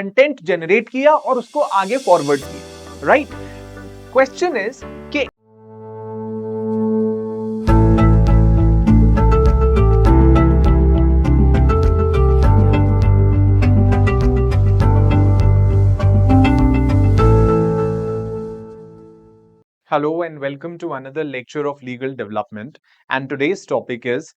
Content generate किया और उसको आगे फॉरवर्ड किया, राइट? क्वेश्चन इज कि Hello and welcome to another lecture of legal development. And today's topic is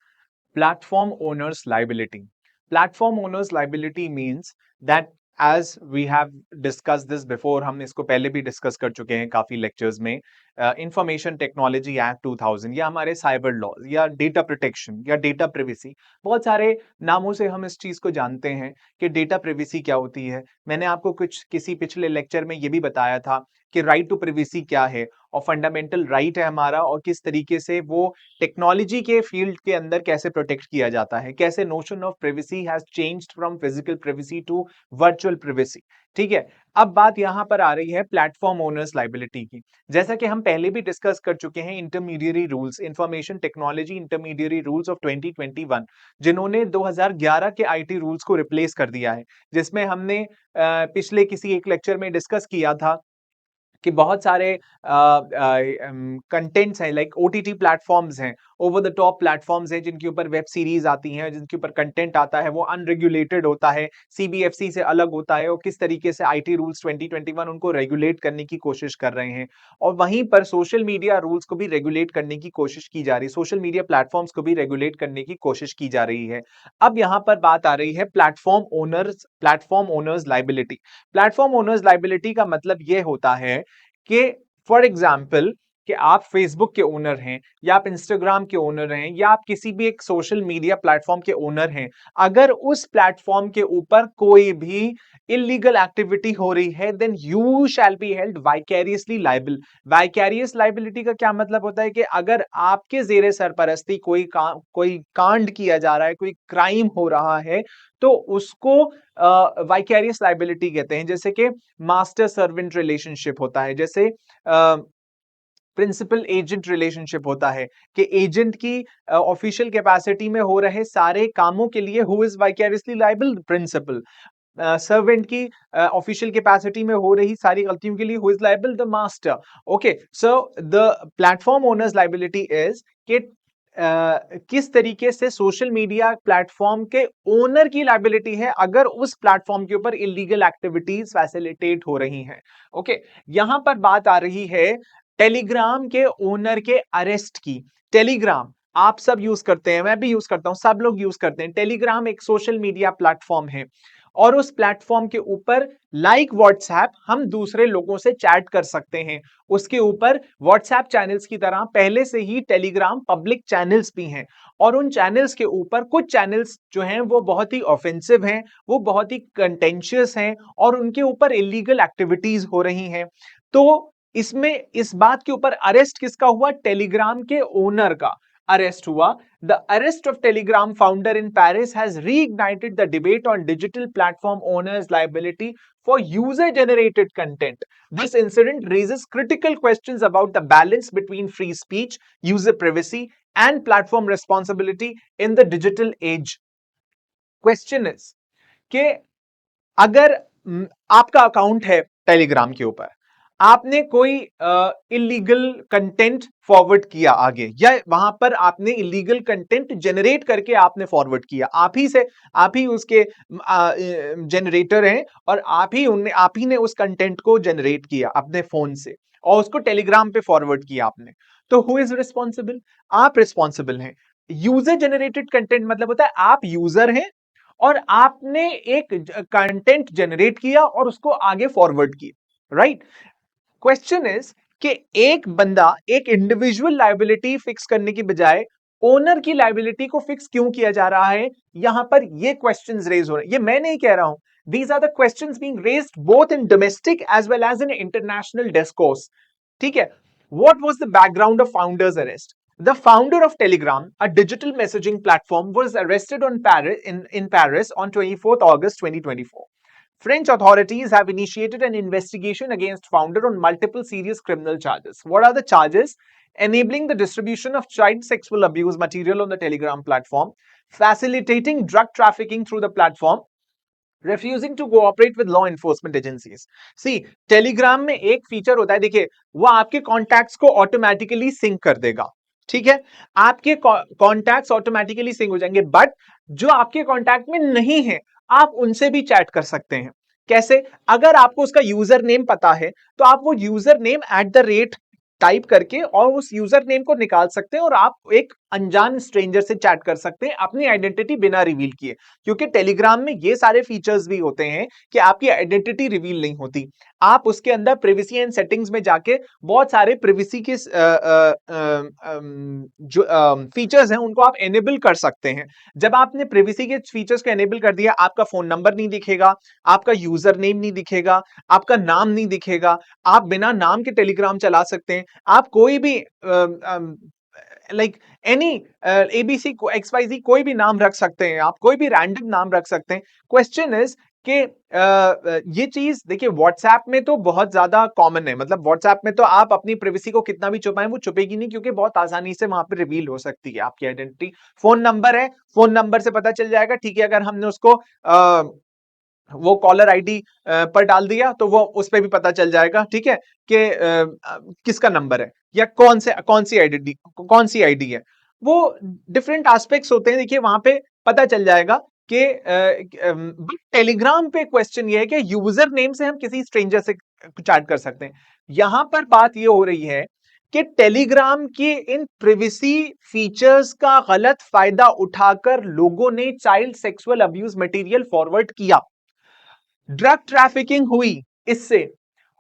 platform owners liability. Platform owners liability means that as we have discussed this before, हम इसको पहले भी discuss कर चुके हैं काफी lectures में. इंफॉर्मेशन टेक्नोलॉजी एक्ट 2000 या हमारे साइबर लॉज या डेटा प्रोटेक्शन या डेटा प्रिवेसी, बहुत सारे नामों से हम इस चीज को जानते हैं कि डेटा प्रिवेसी क्या होती है. मैंने आपको किसी पिछले लेक्चर में ये भी बताया था कि राइट टू प्रिवेसी क्या है और फंडामेंटल राइट है हमारा, और किस तरीके से वो टेक्नोलॉजी के फील्ड के अंदर कैसे प्रोटेक्ट किया जाता है, कैसे notion of privacy has changed from physical privacy to virtual privacy. ठीक है, अब बात यहां पर आ रही है प्लेटफॉर्म ओनर्स लाइबिलिटी की. जैसा कि हम पहले भी डिस्कस कर चुके हैं, intermediary rules, information technology intermediary rules of 2021, जिन्होंने 2011 के आईटी रूल्स को रिप्लेस कर दिया है, जिसमें हमने पिछले किसी एक लेक्चर में डिस्कस किया था कि बहुत सारे कंटेंट्स हैं, लाइक ओटीटी प्लेटफॉर्म्स हैं, ओवर द टॉप प्लेटफॉर्म्स हैं, जिनके ऊपर वेब सीरीज आती हैं, जिनके ऊपर कंटेंट आता है, वो अनरेगुलेटेड होता है, सीबीएफसी से अलग होता है, और किस तरीके से आईटी रूल्स 2021 उनको रेगुलेट करने की कोशिश कर रहे हैं. और वहीं पर सोशल मीडिया रूल्स को भी रेगुलेट करने की कोशिश की जा रही है, सोशल मीडिया प्लेटफॉर्म्स को भी रेगुलेट करने की कोशिश की जा रही है. अब यहां पर बात आ रही है platform owners liability. Platform owners liability का मतलब यह होता है कि फॉर एग्जाम्पल कि आप फेसबुक के ओनर हैं, या आप इंस्टाग्राम के ओनर हैं, या आप किसी भी एक सोशल मीडिया प्लेटफॉर्म के ओनर हैं, अगर उस प्लेटफॉर्म के ऊपर कोई भी इलीगल एक्टिविटी हो रही है, then you shall be held vicariously liable. Vicarious liability का क्या मतलब होता है कि अगर आपके जेरे सरपरस्ती कोई कांड किया जा रहा है, कोई क्राइम हो रहा है, तो उसको वाइकेरियस लाइबिलिटी कहते हैं. जैसे कि मास्टर सर्वेंट रिलेशनशिप होता है, जैसे प्रिंसिपल एजेंट रिलेशनशिप होता है कि एजेंट की ऑफिशियल कैपेसिटी में हो रहे सारे कामों के लिए who is vicariously liable? Principal. Servant की ऑफिशियल कैपेसिटी में हो रही सारी गलतियों के लिए who is liable? The master. Okay, so the platform owners liability is कि किस तरीके से सोशल मीडिया प्लेटफॉर्म के ओनर की लाइबिलिटी है अगर उस प्लेटफॉर्म के ऊपर इलीगल एक्टिविटीज फैसिलिटेट हो रही हैं. ओके, यहां पर बात आ रही है टेलीग्राम के ओनर के अरेस्ट की. टेलीग्राम आप सब यूज करते हैं, मैं भी यूज करता हूं, सब लोग यूज करते हैं. टेलीग्राम एक सोशल मीडिया प्लेटफॉर्म है, और उस प्लेटफॉर्म के ऊपर लाइक व्हाट्सएप हम दूसरे लोगों से चैट कर सकते हैं. उसके ऊपर व्हाट्सएप चैनल्स की तरह पहले से ही टेलीग्राम पब्लिक चैनल्स भी हैं, और उन चैनल्स के ऊपर कुछ चैनल्स जो हैं वो बहुत ही ऑफेंसिव हैं, वो बहुत ही कंटेंशियस हैं, और उनके ऊपर इलीगल एक्टिविटीज हो रही हैं. तो इसमें इस बात के ऊपर अरेस्ट किसका हुआ? टेलीग्राम के ओनर का अरेस्ट हुआ. The arrest of Telegram founder in Paris has reignited the debate on digital platform owners' liability for user-generated content. This incident raises critical questions about the balance between free speech, user privacy, and platform responsibility in the digital age. Question is कि अगर आपका account है Telegram के ऊपर, आपने कोई illegal content forward किया आगे, या वहां पर आपने इलीगल कंटेंट जनरेट करके आपने फॉरवर्ड किया, आप ही उसके जनरेटर हैं, और आप ही ने उस कंटेंट को जनरेट किया अपने फोन से और उसको टेलीग्राम पे फॉरवर्ड किया आपने, तो हु इज रिस्पॉन्सिबल? आप रिस्पॉन्सिबल हैं. यूजर जनरेटेड कंटेंट मतलब होता है आप यूजर हैं और आपने एक कंटेंट जनरेट किया और उसको आगे फॉरवर्ड किया, राइट? क्वेश्चन इज कि एक बंदा एक इंडिविजुअल लायबिलिटी फिक्स करने की बजाय ओनर की लायबिलिटी को फिक्स क्यों किया जा रहा है? यहां पर ये क्वेश्चंस रेज हो रहे हैं. ये मैं नहीं कह रहा हूं, these are the questions being raised both in domestic as well as in international discourse. ठीक है, what was the background of founders arrest? The founder of Telegram, a digital messaging platform, was arrested in Paris on 24th August 2024. French authorities have initiated an investigation against founder on multiple serious criminal charges. What are the charges? Enabling the distribution of child sexual abuse material on the Telegram platform, facilitating drug trafficking through the platform, refusing to cooperate with law enforcement agencies. See, Telegram में एक feature होता है, देखिए वो आपके contacts को automatically sink कर देगा, ठीक है, आपके कॉन्टैक्ट्स ऑटोमेटिकली सिंक हो जाएंगे, बट जो आपके कॉन्टैक्ट में नहीं है आप उनसे भी चैट कर सकते हैं। कैसे? अगर आपको उसका यूजर नेम पता है तो आप वो यूजर नेम @ टाइप करके और उस यूजर नेम को निकाल सकते हैं और आप एक अनजान स्ट्रेंजर से चैट कर सकते हैं अपनी आइडेंटिटी बिना रिवील किए, क्योंकि टेलीग्राम में ये सारे फीचर्स भी होते हैं कि आपकी आइडेंटिटी रिवील नहीं होती। आप उसके अंदर प्रिवेसी एंड सेटिंग्स में जाके बहुत सारे प्रिवेसी के जो फीचर्स हैं उनको आप एनेबल कर सकते हैं। जब आपने प्रिवेसी के फीचर्स को एनेबल कर दिया, आपका फोन नंबर नहीं दिखेगा, आपका यूजर नेम नहीं दिखेगा, आपका नाम नहीं दिखेगा, आप बिना नाम के टेलीग्राम चला सकते हैं, आप कोई भी लाइक एनी एबीसी XYZ कोई भी नाम रख सकते हैं, आप कोई भी रैंडम नाम रख सकते हैं। क्वेश्चन इज कि ये चीज देखिए व्हाट्सएप में तो बहुत ज्यादा कॉमन है, मतलब व्हाट्सएप में तो आप अपनी प्राइवेसी को कितना भी छुपाएं वो छुपेगी नहीं, क्योंकि बहुत आसानी से वहां पे रिवील हो सकती है आपकी आइडेंटिटी। फोन नंबर है, फोन नंबर से पता चल जाएगा, ठीक है, अगर हमने उसको वो कॉलर आईडी पर डाल दिया तो वो उस पर भी पता चल जाएगा, ठीक है, कि किसका नंबर है या कौन सी आईडी है। वो डिफरेंट एस्पेक्ट्स होते हैं, देखिए वहां पे पता चल जाएगा कि टेलीग्राम पे क्वेश्चन ये है कि यूजर नेम से हम किसी स्ट्रेंजर से चैट कर सकते हैं। यहां पर बात ये हो रही है कि टेलीग्राम के इन प्रिवेसी फीचर्स का गलत फायदा उठाकर लोगों ने child sexual abuse material forward किया, ड्रग ट्रैफिकिंग हुई इससे,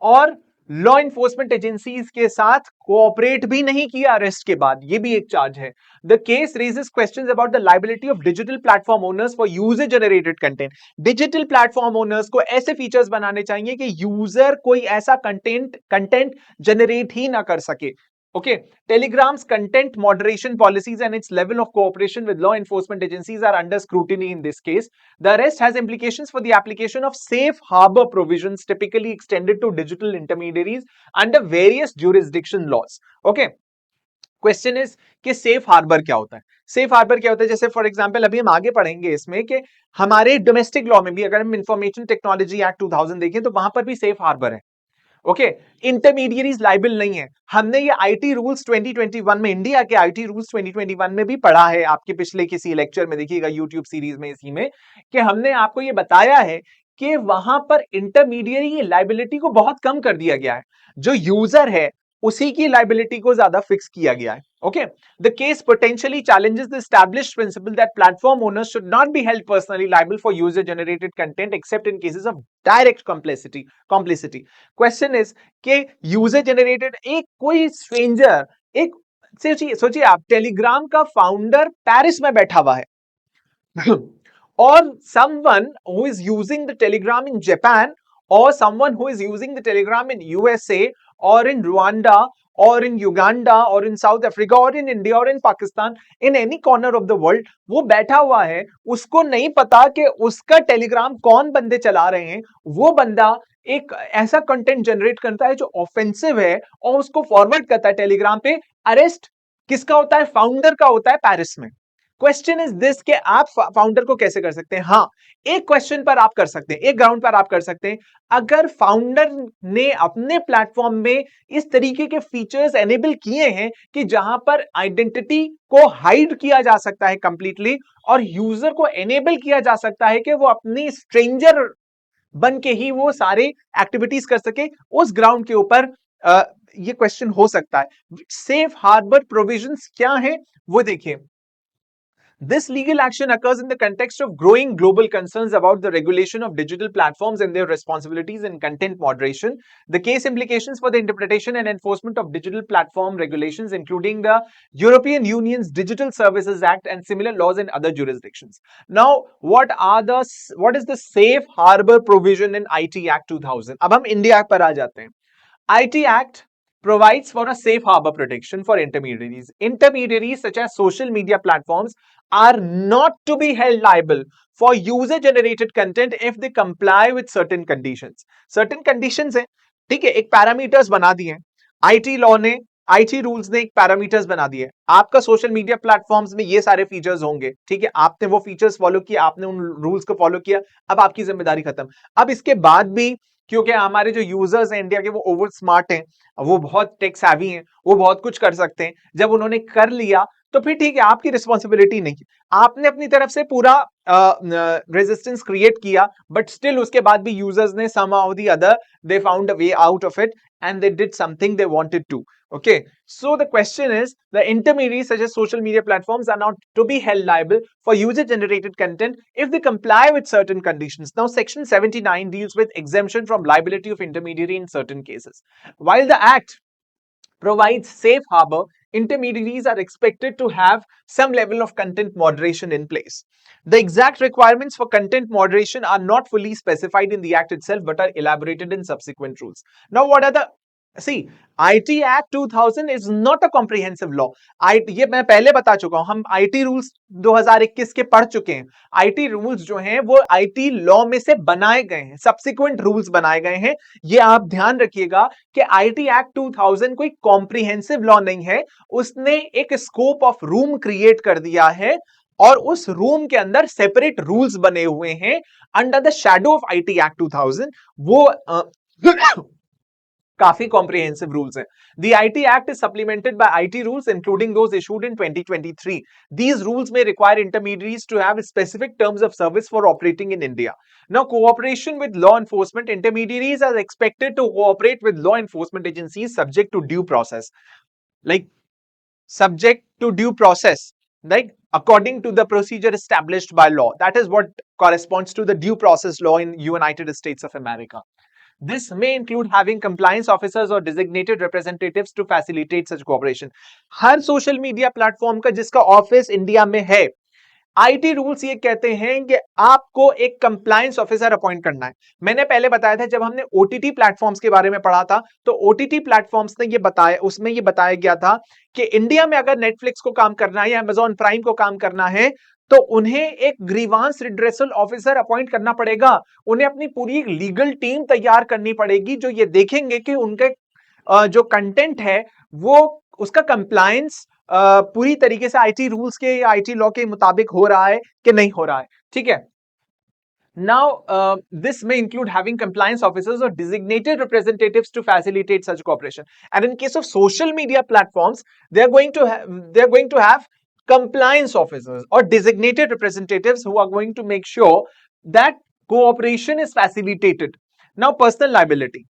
और लॉ इन्फोर्समेंट एजेंसीज के साथ कोऑपरेट भी नहीं किया अरेस्ट के बाद, ये भी एक चार्ज है। The case raises questions about the liability of digital platform owners for user generated content. Digital platform owners को ऐसे फीचर्स बनाने चाहिए कि यूजर कोई ऐसा कंटेंट जनरेट ही ना कर सके। Okay, Telegram's content moderation policies and its level of cooperation with law enforcement agencies are under scrutiny in this case. The arrest has implications for the application of safe harbor provisions typically extended to digital intermediaries under various jurisdiction laws. Okay. Question is कि safe harbour क्या होता है? Safe harbour क्या होता है, जैसे for example अभी हम आगे पढ़ेंगे इसमें कि हमारे डोमेस्टिक लॉ में भी अगर हम इंफॉर्मेशन टेक्नोलॉजी एक्ट 2000 देखें तो वहां पर भी सेफ हार्बर है। ओके, इंटरमीडिएरीज लाइबल नहीं है। हमने ये आईटी रूल्स 2021 में, इंडिया के आईटी रूल्स 2021 में भी पढ़ा है, आपके पिछले किसी लेक्चर में देखिएगा यूट्यूब सीरीज में इसी में, कि हमने आपको ये बताया है कि वहां पर इंटरमीडिएरी लाइबिलिटी को बहुत कम कर दिया गया है, जो यूजर है उसी की लाइबिलिटी को ज्यादा फिक्स किया गया है। Okay, the case potentially challenges the established principle that platform owners should not be held personally liable for user-generated content except in cases of direct complicity. Question is कि user-generated एक कोई stranger, एक सोचिए आप Telegram का founder Paris में बैठा हुआ है or someone who is using the telegram in Japan, or someone who is using the telegram in USA or in Rwanda or in Uganda or in South Africa or in India or in Pakistan, in any corner of the world, वो बैठा हुआ है, उसको नहीं पता कि उसका Telegram कौन बंदे चला रहे हैं, वो बंदा एक ऐसा कंटेंट जनरेट करता है जो ऑफेंसिव है और उसको फॉरवर्ड करता है टेलीग्राम पे। अरेस्ट किसका होता है? फाउंडर का होता है पेरिस में। क्वेश्चन इज दिस कि आप फाउंडर को कैसे कर सकते हैं? हाँ, एक क्वेश्चन पर आप कर सकते हैं, एक ग्राउंड पर आप कर सकते हैं, अगर फाउंडर ने अपने प्लेटफॉर्म में इस तरीके के फीचर्स एनेबल किए हैं कि जहां पर आइडेंटिटी को हाइड किया जा सकता है कंप्लीटली और यूजर को एनेबल किया जा सकता है कि वो अपनी स्ट्रेंजर बन के ही वो सारे एक्टिविटीज कर सके, उस ग्राउंड के ऊपर ये क्वेश्चन हो सकता है। सेफ हार्बर प्रोविजंस क्या है वो देखिए। This legal action occurs in the context of growing global concerns about the regulation of digital platforms and their responsibilities in content moderation. The case implications for the interpretation and enforcement of digital platform regulations, including the European Union's Digital Services Act and similar laws in other jurisdictions. Now, what is the safe harbor provision in IT Act 2000? अब हम India पर आ जाते हैं। IT Act provides for a safe harbor protection for intermediaries. Intermediaries such as social media platforms are not to be held liable for user generated content if they comply with certain conditions. Certain conditions है, ठीक है, एक parameters बना दिए हैं IT law ने, IT rules ने एक पैरामीटर्स बना दिए, आपका सोशल मीडिया प्लेटफॉर्म्स में ये सारे फीचर्स होंगे, ठीक है, आपने वो फीचर्स फॉलो किया, आपने उन रूल्स को फॉलो किया, अब आपकी जिम्मेदारी खत्म। अब इसके बाद भी क्योंकि हमारे जो यूजर्स हैं इंडिया के वो ओवर स्मार्ट हैं, वो बहुत टेक savvy हैं, वो बहुत कुछ कर सकते हैं, जब उन्होंने कर लिया तो फिर ठीक है, आपकी रिस्पॉन्सिबिलिटी नहीं है, आपने अपनी तरफ से पूरा रेजिस्टेंस क्रिएट किया, बट स्टिल उसके बाद भी यूजर्स ने somehow the other they found a way out of it and they did something they wanted to. Okay, so the question is, the intermediaries such as social media platforms are not to be held liable for user generated content if they comply with certain conditions. Now section 79 deals with exemption from liability of intermediary in certain cases. While the act provides safe harbor, intermediaries are expected to have some level of content moderation in place. The exact requirements for content moderation are not fully specified in the act itself but are elaborated in subsequent rules. Now what are the See, IT Act 2000 is not a comprehensive law. ये मैं पहले बता चुका हूं, हम IT rules 2021 के पढ़ चुके हैं। IT रूल्स जो हैं वो IT लॉ में से बनाए गए हैं, सब्सिक्वेंट रूल्स बनाए गए हैं। ये आप ध्यान रखिएगा कि IT Act 2000 कोई कॉम्प्रिहेंसिव लॉ नहीं है, उसने एक स्कोप ऑफ रूम क्रिएट कर दिया है और उस रूम के अंदर सेपरेट रूल्स बने हुए हैं under the shadow of IT Act 2000। वो काफी कॉम्प्रिहेंसिव रूल्स हैं। The IT Act is supplemented by IT rules including those issued in 2023. These rules may require intermediaries to have specific terms of service for operating in India. Now, cooperation with law enforcement, intermediaries are expected to cooperate with law enforcement agencies subject to due process. Like subject to due process, like according to the procedure established by law. That is what corresponds to the due process law in United States of America. This may include having compliance officers or designated representatives to facilitate such cooperation. Her social media platform का जिसका office India में है, IT rules ये कहते हैं कि आपको एक कंप्लायंस ऑफिसर अपॉइंट करना है। मैंने पहले बताया था जब हमने ओटीटी प्लेटफॉर्म्स के बारे में पढ़ा था, तो ओटीटी प्लेटफॉर्म्स ने ये बताया, उसमें ये बताया गया था कि इंडिया में अगर नेटफ्लिक्स को काम करना है या अमेजॉन प्राइम को काम करना है तो उन्हें एक ग्रीवांस रिड्रेसल ऑफिसर अपॉइंट करना पड़ेगा। उन्हें अपनी पूरी एक लीगल टीम तैयार करनी पड़ेगी जो ये देखेंगे कि उनके जो कंटेंट है वो उसका कंप्लायंस पूरी तरीके से आईटी रूल्स के या आईटी लॉ के मुताबिक हो रहा है कि नहीं हो रहा है, ठीक है। Now, this may include having compliance officers or designated representatives to facilitate such cooperation. And in case of social media platforms, they are going to have compliance officers or designated representatives who are going to make sure that cooperation is facilitated. Now, personal liability.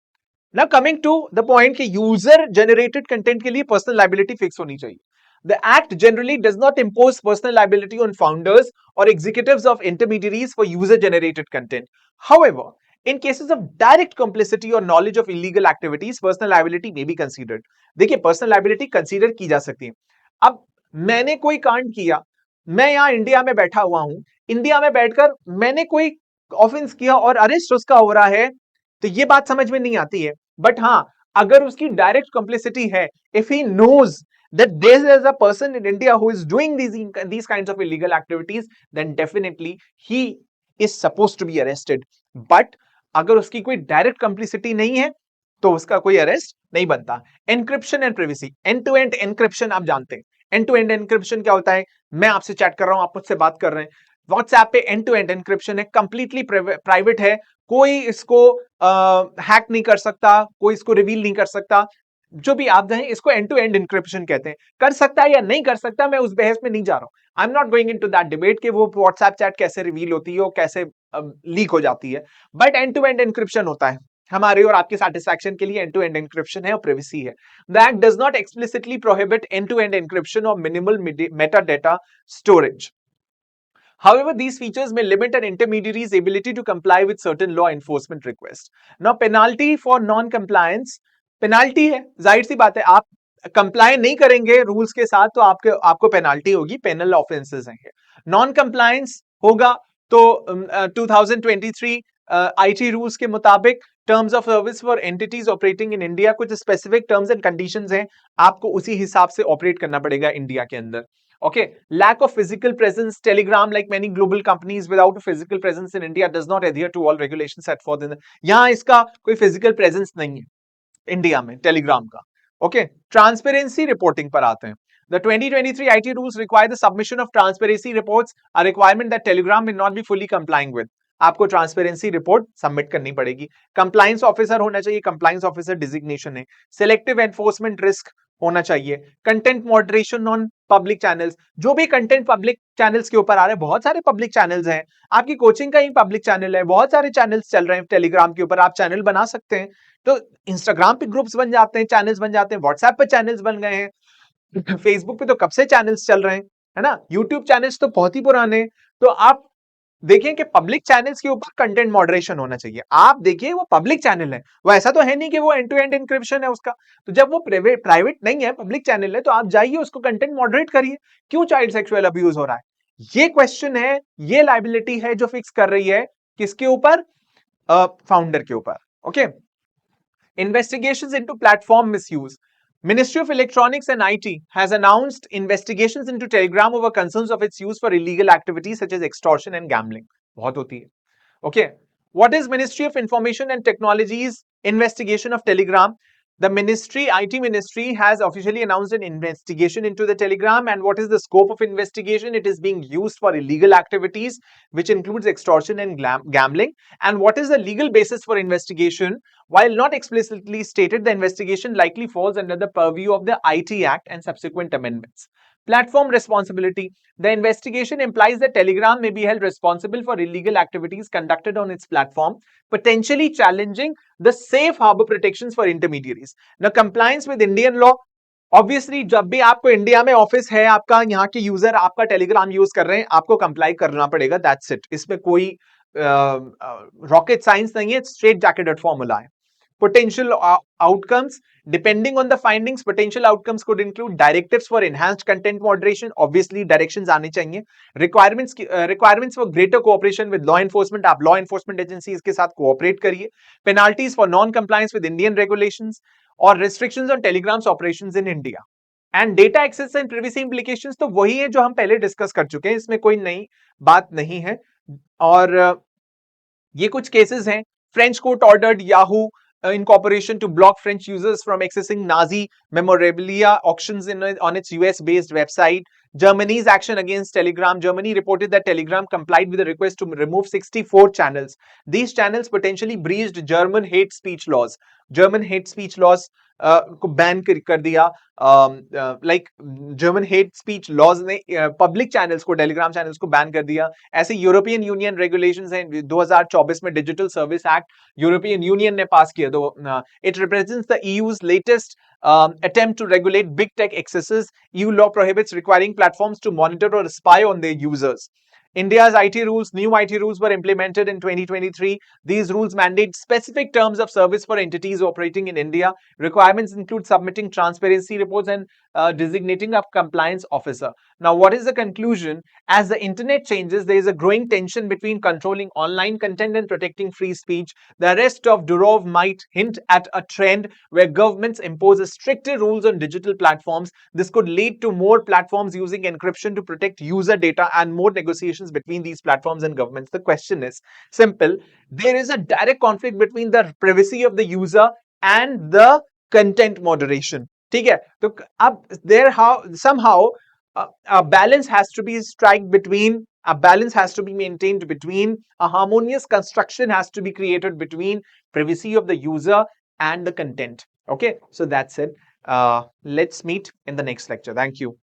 Now coming to the point कि user generated content के लिए personal liability fix होनी चाहिए. The act generally does not impose personal liability on founders or executives of intermediaries for user generated content. However, in cases of direct complicity or knowledge of illegal activities, personal liability may be considered. देखिए personal liability consider की जा सकती है। अब मैंने कोई कांड किया, मैं यहाँ इंडिया में बैठा हुआ हूं, इंडिया में बैठकर मैंने कोई ऑफेंस किया और अरेस्ट उसका हो रहा है, तो ये बात समझ में नहीं आती है। बट हाँ, अगर उसकी डायरेक्ट कॉम्प्लिसिटी है, if he knows that there is a person in India who is doing these kinds of illegal activities, then definitely he is supposed to be arrested. But अगर उसकी कोई डायरेक्ट कॉम्प्लिसिटी नहीं है तो उसका कोई arrest नहीं बनता। Encryption and privacy, end to end encryption आप जानते हैं। एंड टू एंड एनक्रिप्शन क्या होता है? मैं आपसे चैट कर रहा हूं, आप मुझसे बात कर रहे हैं, व्हाट्सएप पे एंड टू एंड एनक्रिप्शन है, कंप्लीटली प्राइवेट है, कोई इसको हैक नहीं कर सकता, कोई इसको रिवील नहीं कर सकता। जो भी आप हैं इसको एंड टू एंड इंक्रिप्शन कहते हैं। कर सकता है या नहीं कर सकता, मैं उस बहस में नहीं जा रहा हूं। I am not going into that debate कि वो व्हाट्सएप चैट कैसे रिवील होती है और कैसे लीक हो जाती है। But end to end encryption होता है, हमारे और आपके सेटिस्फैक्शन के लिए एंड टू एंड इंक्रिप्शन है और प्राइवेसी है। The act does not explicitly prohibit end to end encryption और minimal metadata storage. However, these features may limit an intermediary's ability to comply with certain law enforcement requests. Now, penalty for non-compliance, penalty है, जाहिर सी बात है, आप comply नहीं करेंगे rules के साथ तो आपको पेनाल्टी होगी, पेनल ऑफेंसेस हैं। नॉन कंप्लायंस होगा तो 2023 आईटी रूल्स के मुताबिक terms of service for entities operating in India, कुछ स्पेसिफिक टर्म्स एंड कंडीशंस हैं, आपको उसी हिसाब से ऑपरेट करना पड़ेगा इंडिया के अंदर। Okay, lack of physical presence. Telegram, like many global companies, without a physical presence in India, does not adhere to all regulations set forth in the. यहाँ इसका कोई physical presence नहीं है इंडिया में टेलीग्राम का, okay, transparency reporting पर आते हैं. The 2023 IT rules require the submission of transparency reports, a requirement that Telegram may not be fully complying with. आपको ट्रांसपेरेंसी रिपोर्ट सबमिट करनी पड़ेगी. कंप्लायंस ऑफिसर होना चाहिए, कंप्लायंस ऑफिसर डिजिग्नेशन है. सिलेक्टिव एनफोर्समेंट रिस्क होना चाहिए. Content moderation on public channels, जो भी कंटेंट पब्लिक चैनल्स के ऊपर आ रहे हैं, बहुत सारे पब्लिक चैनल्स हैं. आपकी कोचिंग का ही पब्लिक चैनल है, बहुत सारे चैनल्स चल रहे हैं टेलीग्राम के ऊपर, आप चैनल बना सकते हैं. तो इंस्टाग्राम पे ग्रुप्स बन जाते हैं, चैनल्स बन जाते हैं, व्हाट्सएप पे चैनल्स बन गए हैं, फेसबुक पे तो कब से चैनल्स चल रहे हैं, है ना. यूट्यूब चैनल्स तो बहुत ही पुराने हैं. तो आप देखिए कि पब्लिक चैनल्स के ऊपर कंटेंट मॉडरेशन होना चाहिए. आप देखिए वो पब्लिक चैनल है, वो ऐसा तो है नहीं कि वो एंड टू एंड इंक्रिप्शन है उसका. तो जब वो प्राइवेट नहीं है, पब्लिक चैनल है, तो आप जाइए उसको कंटेंट मॉडरेट करिए. क्यों चाइल्ड सेक्सुअल अब्यूज हो रहा है, ये क्वेश्चन है, ये लाइबिलिटी है जो फिक्स कर रही है किसके ऊपर, फाउंडर के ऊपर. Okay, investigations into platform misuse. Ministry of Electronics and IT has announced investigations into Telegram over concerns of its use for illegal activities such as extortion and gambling. बहुत होती है. Okay. What is Ministry of Information and Technology's investigation of Telegram? The IT ministry has officially announced an investigation into the Telegram. And what is the scope of investigation? It is being used for illegal activities, which includes extortion and gambling. And what is the legal basis for investigation? While not explicitly stated, the investigation likely falls under the purview of the IT Act and subsequent amendments. Platform responsibility. The investigation implies that Telegram may be held responsible for illegal activities conducted on its platform, potentially challenging the safe harbor protections for intermediaries. Now, compliance with Indian law. Obviously जब भी आपको India में office है, आपका यहाँ के user आपका Telegram use कर रहे हैं, आपको कंप्लाई करना पड़ेगा. That's it. इसमें कोई रॉकेट साइंस नहीं है, स्ट्रेट जैकेटेड फॉर्मूला है. Potential outcomes. Depending on the findings, potential outcomes could include directives for enhanced content moderation. Obviously, directions आने चाहिए. Requirements for greater cooperation with law enforcement. आप law enforcement agencies के साथ cooperate करिए. Penalties for non-compliance with Indian regulations और restrictions on Telegram's operations in India. And data access and privacy implications तो वही है जो हम पहले डिस्कस कर चुके हैं, इसमें कोई नई बात नहीं है. और ये कुछ केसेस हैं. French court ordered Yahoo in cooperation to block French users from accessing Nazi memorabilia auctions on its US-based website. Germany's action against Telegram. Germany reported that Telegram complied with a request to remove 64 channels. These channels potentially breached German hate speech laws. German hate speech laws को ban कर दिया. Like German hate speech laws ने public channels को, Telegram channels को ban कर दिया. ऐसे European Union regulations हैं. 2024 में digital service act European Union ने पास किया. तो it represents the EU's latest attempt to regulate big tech excesses. EU law prohibits requiring platforms to monitor or spy on their users. India's IT rules, new IT rules were implemented in 2023. These rules mandate specific terms of service for entities operating in India. Requirements include submitting transparency reports and designating a compliance officer. Now, what is the conclusion? As the internet changes, there is a growing tension between controlling online content and protecting free speech. The arrest of Durov might hint at a trend where governments impose stricter rules on digital platforms. This could lead to more platforms using encryption to protect user data and more negotiations between these platforms and governments. The question is simple. There is a direct conflict between the privacy of the user and the content moderation. ठीक है, तो अब there how somehow a balance has to be struck between, a balance has to be maintained between, a harmonious construction has to be created between privacy of the user and the content. Okay, so that's it. Let's meet in the next lecture. Thank you.